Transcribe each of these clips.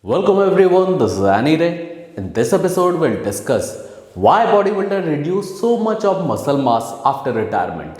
Welcome everyone, this is Annie Ray. In this episode, we'll discuss why bodybuilder reduce so much of muscle mass after retirement.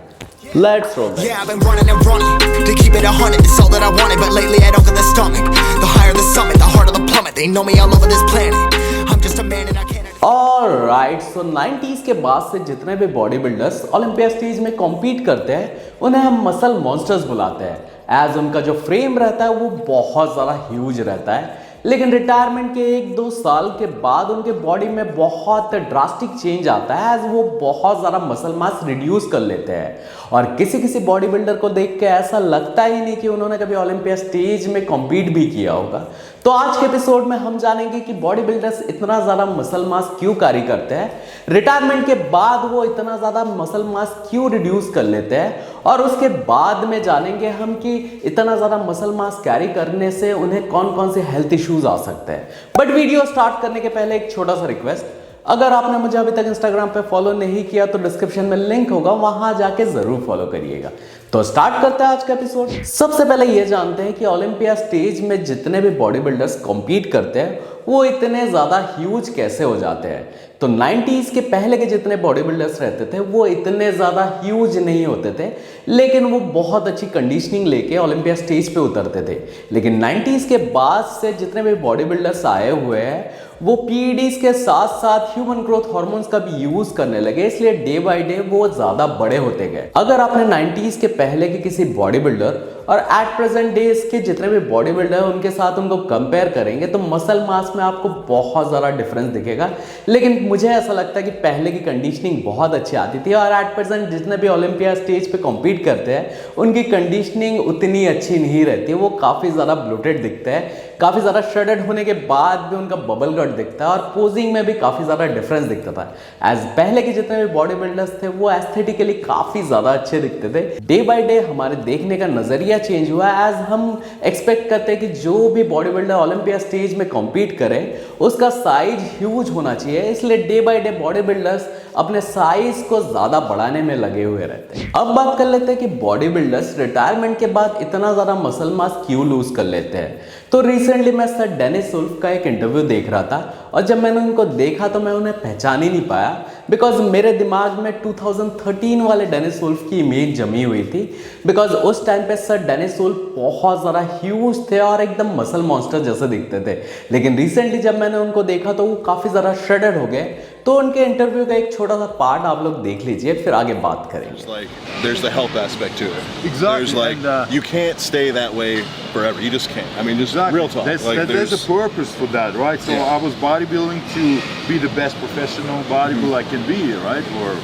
Let's roll that. Yeah, I've been running and running to keep it 100. It's all that I wanted, but lately I don't get the stomach. The higher the summit, the harder the plummet. They know me all over this planet. I'm just a man and I can't. Alright, so 90s के बाद से जितने भी body builders Olympia stage में compete करते हैं उन्हें हम मसल मॉन्स्टर्स बुलाते हैं। एज उनका जो फ्रेम रहता है वो बहुत ज़्यादा ह्यूज रहता है, लेकिन रिटायरमेंट के 1-2 साल के बाद उनके बॉडी में बहुत ड्रास्टिक चेंज आता है एज वो बहुत ज़्यादा मसल मास रिड्यूस कर लेते हैं। और किसी किसी बॉडी बिल्डर को देख के ऐसा लगता ही नहीं कि उन्होंने कभी ओलंपिया स्टेज में कॉम्पीट भी किया होगा। तो आज के एपिसोड में हम जानेंगे कि बॉडी बिल्डर्स इतना ज़्यादा मसल मास क्यों कैरी करते हैं, रिटायरमेंट के बाद वो इतना ज़्यादा मसल मास क्यों रिड्यूस कर लेते हैं, और उसके बाद में जानेंगे हम कि इतना ज़्यादा मसल मास कैरी करने से उन्हें कौन कौन से हेल्थ इश्यूज आ सकते हैं। बट वीडियो स्टार्ट करने के पहले एक छोटा सा रिक्वेस्ट, अगर आपने मुझे अभी तक इंस्टाग्राम पे फॉलो नहीं किया तो डिस्क्रिप्शन में लिंक होगा, वहां जाके जरूर फॉलो करिएगा। तो स्टार्ट करते हैं आज का एपिसोड। सबसे पहले ये जानते हैं कि ओलंपिया स्टेज में जितने भी बॉडी बिल्डर्स कॉम्पीट करते हैं वो इतने ज़्यादा ह्यूज कैसे हो जाते हैं। तो 90s के पहले के जितने बॉडी बिल्डर्स रहते थे वो इतने ज़्यादा ह्यूज नहीं होते थे, लेकिन वो बहुत अच्छी कंडीशनिंग लेके ओलंपिया स्टेज पे उतरते थे। लेकिन 90s के बाद से जितने भी बॉडी बिल्डर्स आए हुए हैं वो पीईडीज के साथ साथ ह्यूमन ग्रोथ हार्मोन्स का भी यूज करने लगे, इसलिए डे बाय डे वो ज़्यादा बड़े होते गए। अगर आपने 90s के पहले के किसी बॉडी बिल्डर और एट प्रेजेंट डेज के जितने भी बॉडी बिल्डर हैं उनके साथ उनको कंपेयर करेंगे तो मसल मास में आपको बहुत ज़्यादा डिफरेंस दिखेगा। लेकिन मुझे ऐसा लगता है कि पहले की कंडीशनिंग बहुत अच्छी आती थी और एट प्रेजेंट जितने भी ओलंपिया स्टेज पे कॉम्पीट करते हैं उनकी कंडीशनिंग उतनी अच्छी नहीं रहती है। वो काफ़ी ज़्यादा ब्लोटेड दिखते हैं, काफ़ी ज़्यादा श्रेडेड होने के बाद भी उनका बबल गट दिखता है और पोजिंग में भी काफ़ी ज़्यादा डिफरेंस दिखता था। एज पहले के जितने भी बॉडी बिल्डर्स थे वो एस्थेटिकली काफ़ी ज़्यादा अच्छे दिखते थे। डे बाय डे हमारे देखने का नज़रिया चेंज हुआ एज हम एक्सपेक्ट करते हैं कि जो भी बॉडी बिल्डर ओलंपिया स्टेज में कॉम्पीट करे उसका साइज ह्यूज होना चाहिए, इसलिए day by day body builders अपने साइज को ज़्यादा बढ़ाने में लगे हुए रहते हैं। अब बात कर लेते हैं कि बॉडी बिल्डर्स रिटायरमेंट के बाद इतना ज़्यादा मसल मास क्यों लूज कर लेते हैं। तो रिसेंटली मैं सर डेनिस वुल्फ का एक इंटरव्यू देख रहा था और जब मैंने उनको देखा तो मैं उन्हें पहचान ही नहीं पाया, बिकॉज मेरे दिमाग में 2013 वाले डेनिस वुल्फ की इमेज जमी हुई थी। बिकॉज उस टाइम पे सर डेनिस वुल्फ बहुत ज़्यादा ह्यूज थे और एकदम मसल मॉन्स्टर जैसे दिखते थे। लेकिन रिसेंटली जब मैंने उनको देखा तो वो काफ़ी ज़्यादा श्रेडेड हो गए। तो उनके इंटरव्यू का एक छोटा सा पार्ट आप लोग देख लीजिए, फिर आगे बात करेंगे। There's the health aspect to it. Exactly. There's like And, you can't stay that way forever. You just can't. I mean, just Exactly. real talk. There's a purpose for that, right? So Yeah. I was bodybuilding to be the best professional bodybuilder I can be, right? Or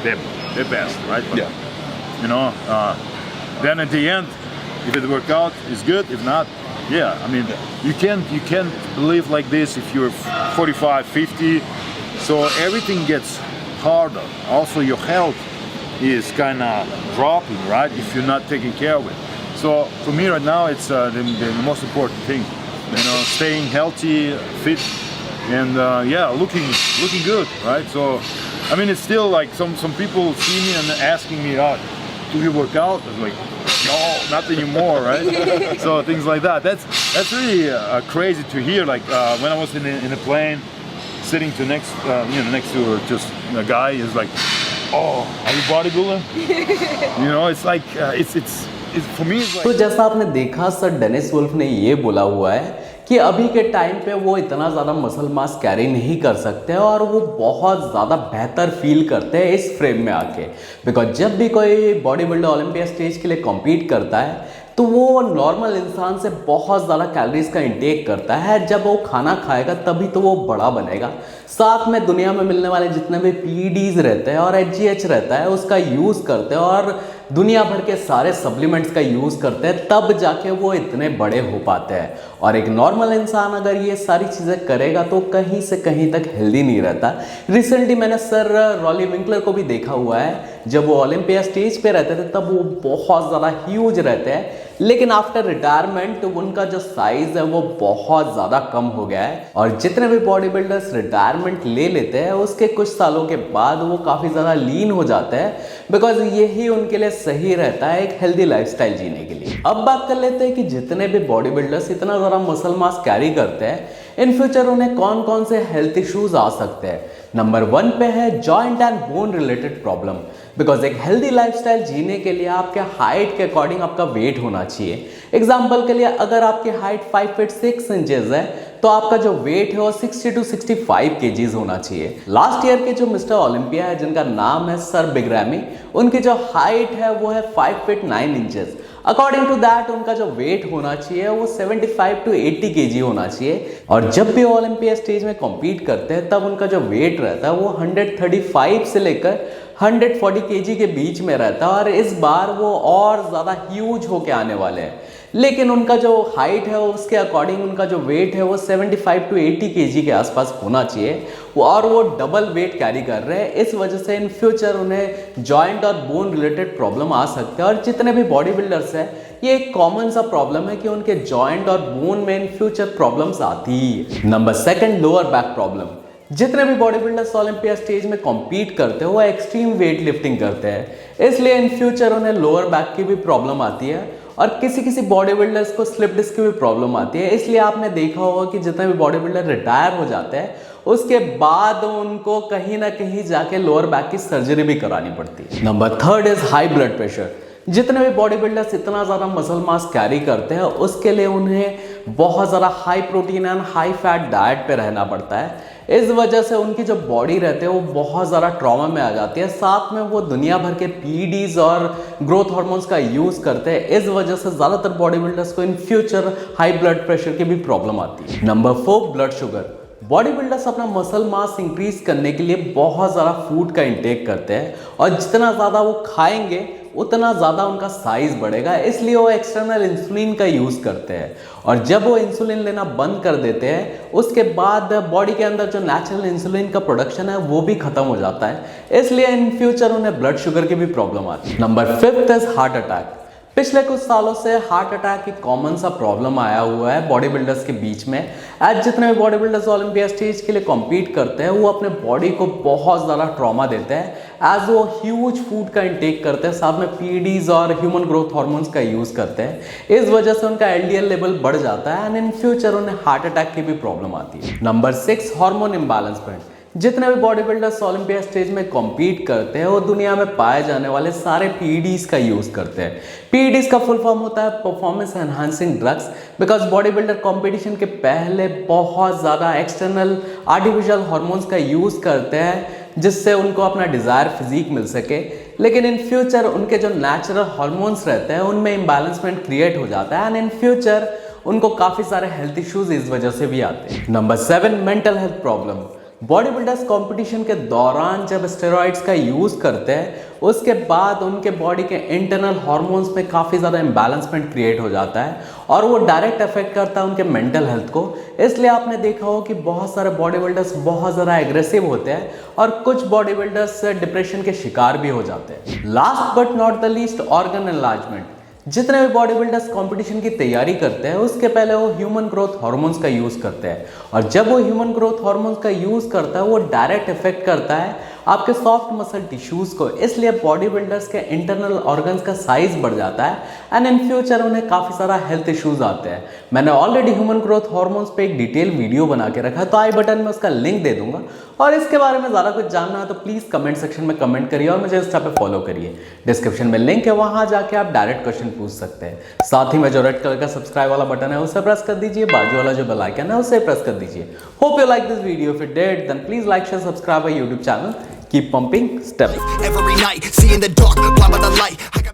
the best, right? But, Yeah. You know, then at the end, if it worked out, it's good. If not, yeah. I mean, you can't live like this if you're 45, 50. So everything gets harder. Also, your health is kind of dropping, right? If you're not taking care of it. So for me right now, it's the most important thing. You know, staying healthy, fit, and looking good, right? So, I mean, it's still like some people see me and asking me, do you work out? I'm like, no, not anymore, right? So things like that. That's really crazy to hear. Like when I was in a plane, sitting to next to just a guy is like, oh, are you bodybuilder? You know, it's like it's for me it's like. तो जैसा आपने देखा sir Dennis wolf ने ये बोला हुआ है कि अभी के टाइम पे वो इतना ज़्यादा मसल मास कैरी नहीं कर सकते और वो बहुत ज़्यादा बेहतर फील करते हैं इस फ्रेम में आके। बिकॉज जब भी कोई बॉडी बिल्डर ओलंपिया स्टेज के लिए कॉम्पीट करता है तो वो नॉर्मल इंसान से बहुत ज़्यादा कैलोरीज का इंटेक करता है। जब वो खाना खाएगा तभी तो वो बड़ा बनेगा। साथ में दुनिया में मिलने वाले जितने भी पीईडीज रहते हैं और एचजीएच रहता है उसका यूज़ करते हैं और दुनिया भर के सारे सप्लीमेंट्स का यूज़ करते हैं, तब जाके वो इतने बड़े हो पाते हैं। और एक नॉर्मल इंसान अगर ये सारी चीज़ें करेगा तो कहीं से कहीं तक हेल्दी नहीं रहता। रिसेंटली मैंने सर रॉली विंकलर को भी देखा हुआ है, जब वो ओलंपिया स्टेज पे रहते थे तब वो बहुत ज़्यादा ह्यूज रहते हैं, लेकिन आफ्टर रिटायरमेंट उनका जो साइज़ है वो बहुत ज़्यादा कम हो गया है। और जितने भी बॉडी बिल्डर्स रिटायरमेंट ले लेते हैं उसके कुछ सालों के बाद वो काफ़ी ज़्यादा लीन हो जाते हैं, बिकॉज यही उनके लिए सही रहता है एक हेल्दी लाइफस्टाइल जीने के लिए। अब बात कर लेते हैं कि जितने भी बॉडी बिल्डर्स इतना ज़्यादा मसल मास कैरी करते हैं, इन फ्यूचर उन्हें कौन कौन से हेल्थ इश्यूज आ सकते हैं। नंबर 1 पे है joint and bone related problem. Because एक हेल्दी लाइफस्टाइल जीने के लिए आपके हाइट के अकॉर्डिंग आपका वेट होना चाहिए। एग्जाम्पल के लिए अगर आपकी हाइट 5 फीट 6 इंचेस है तो आपका जो वेट है वो 60 to 65 kgs होना चाहिए। लास्ट ईयर के जो मिस्टर ओलंपिया है जिनका नाम है सर बिग्रामी, उनकी जो हाइट है वो है 5 feet 9 inches. According to that उनका जो वेट होना चाहिए वो 75 to 80 kg होना चाहिए। और जब भी ओलंपिया स्टेज में कॉम्पीट करते हैं तब उनका जो वेट रहता है वो 135 से लेकर 140 kg के बीच में रहता है, और इस बार वो और ज़्यादा ह्यूज होके आने वाले हैं। लेकिन उनका जो हाइट है उसके अकॉर्डिंग उनका जो वेट है वो 75 to 80 kg के आसपास होना चाहिए, और वो डबल वेट कैरी कर रहे हैं। इस वजह से इन फ्यूचर उन्हें जॉइंट और बोन रिलेटेड प्रॉब्लम आ सकते हैं। और जितने भी बॉडी बिल्डर्स हैं ये एक कॉमन सा प्रॉब्लम है कि उनके जॉइंट और बोन में इन फ्यूचर प्रॉब्लम्स आती ही। Number 2 lower back problem. जितने भी बॉडी बिल्डर्स ओलंपिया स्टेज में कॉम्पीट करते हैं वो एक्सट्रीम वेट लिफ्टिंग करते हैं, इसलिए इन फ्यूचर उन्हें लोअर बैक की भी प्रॉब्लम आती है। और किसी किसी बॉडी बिल्डर्स को स्लिप डिस्क की भी प्रॉब्लम आती है। इसलिए आपने देखा होगा कि जितने भी बॉडी बिल्डर रिटायर हो जाते हैं उसके बाद उनको कहीं ना कहीं जाके लोअर बैक की सर्जरी भी करानी पड़ती है। Number 3 is high blood pressure. जितने भी बॉडी बिल्डर्स इतना ज़्यादा मसल मास कैरी करते हैं उसके लिए उन्हें बहुत ज़्यादा high protein and high fat diet पे रहना पड़ता है। इस वजह से उनकी जो बॉडी रहती है वो बहुत ज़्यादा ट्रॉमा में आ जाती है। साथ में वो दुनिया भर के पीईडीज और ग्रोथ हार्मोन्स का यूज़ करते हैं। इस वजह से ज़्यादातर बॉडी बिल्डर्स को in future high blood pressure की भी प्रॉब्लम आती है। Number 4 blood sugar. Body builders अपना मसल मास इंक्रीज करने के लिए बहुत ज़्यादा फूड का इंटेक करते हैं, और जितना ज़्यादा वो खाएंगे उतना ज़्यादा उनका साइज बढ़ेगा, इसलिए वो एक्सटर्नल इंसुलिन का यूज़ करते हैं। और जब वो इंसुलिन लेना बंद कर देते हैं उसके बाद बॉडी के अंदर जो नेचुरल इंसुलिन का प्रोडक्शन है वो भी खत्म हो जाता है, इसलिए इन फ्यूचर उन्हें ब्लड शुगर की भी प्रॉब्लम आती है। Number 5 is heart attack. पिछले कुछ सालों से हार्ट अटैक एक कॉमन सा प्रॉब्लम आया हुआ है बॉडी बिल्डर्स के बीच में। आज जितने भी बॉडी बिल्डर्स ओलंपिया स्टेज के लिए कॉम्पीट करते हैं वो अपने बॉडी को बहुत ज़्यादा ट्रॉमा देते हैं एज वो ह्यूज फूड का इंटेक करते हैं, साथ में पीईडीज और ह्यूमन ग्रोथ हार्मोन्स का यूज़ करते हैं। इस वजह से उनका एलडीएल लेवल बढ़ जाता है एंड इन फ्यूचर उन्हें हार्ट अटैक की भी प्रॉब्लम आती है। Number 6 hormone imbalancement. जितने भी बॉडी बिल्डर्स ओलंपिया स्टेज में कॉम्पीट करते हैं वो दुनिया में पाए जाने वाले सारे पीईडीज का यूज़ करते हैं। पीईडीज का फुल फॉर्म होता है performance enhancing drugs. Because body builder competition के पहले बहुत ज़्यादा एक्सटर्नल आर्टिफिशियल हार्मोन्स का यूज़ करते हैं जिससे उनको अपना डिज़ायर फिजिक मिल सके, लेकिन इन फ्यूचर उनके जो नेचुरल हार्मोन्स रहते हैं उनमें इम्बैलेंसमेंट क्रिएट हो जाता है एंड इन फ्यूचर उनको काफ़ी सारे हेल्थ इश्यूज इस वजह से भी आते हैं। Number 7 mental health problem. Body builders competition के दौरान जब स्टेरॉइड्स का यूज़ करते हैं उसके बाद उनके बॉडी के इंटरनल हार्मोन्स में काफ़ी ज़्यादा इम्बैलेंसमेंट क्रिएट हो जाता है और वो डायरेक्ट अफेक्ट करता है उनके मेंटल हेल्थ को। इसलिए आपने देखा हो कि बहुत सारे बॉडी बिल्डर्स बहुत ज़्यादा एग्रेसिव होते हैं और कुछ बॉडी बिल्डर्स डिप्रेशन के शिकार भी हो जाते हैं। Last but not the least organ enlargement. जितने भी बॉडी बिल्डर्स कंपटीशन की तैयारी करते हैं उसके पहले वो ह्यूमन ग्रोथ हार्मोन्स का यूज़ करते हैं, और जब वो ह्यूमन ग्रोथ हार्मोन्स का यूज़ करता है वो डायरेक्ट इफेक्ट करता है आपके सॉफ्ट मसल टिश्यूज़ को। इसलिए बॉडी बिल्डर्स के इंटरनल ऑर्गन्स का साइज बढ़ जाता है एंड इन फ्यूचर उन्हें काफ़ी सारा हेल्थ इश्यूज आते हैं। मैंने ऑलरेडी ह्यूमन ग्रोथ हार्मोन्स पे एक डिटेल वीडियो बना के रखा है, तो आई बटन में उसका लिंक दे दूंगा, और इसके बारे में ज़्यादा कुछ जानना है तो प्लीज़ कमेंट सेक्शन में कमेंट करिए और मुझे इंस्टा पे फॉलो करिए। डिस्क्रिप्शन में लिंक है, वहाँ जाके आप डायरेक्ट क्वेश्चन पूछ सकते हैं। साथ ही में जो रेड कलर का सब्सक्राइब वाला बटन है उसे प्रेस कर दीजिए, बाजू वाला जो बेल आइकन है उसे प्रेस कर दीजिए। Hope you like this video. If you did then please like share subscribe my YouTube channel. Keep pumping, step. Every night, seeing the dark, blind by the light.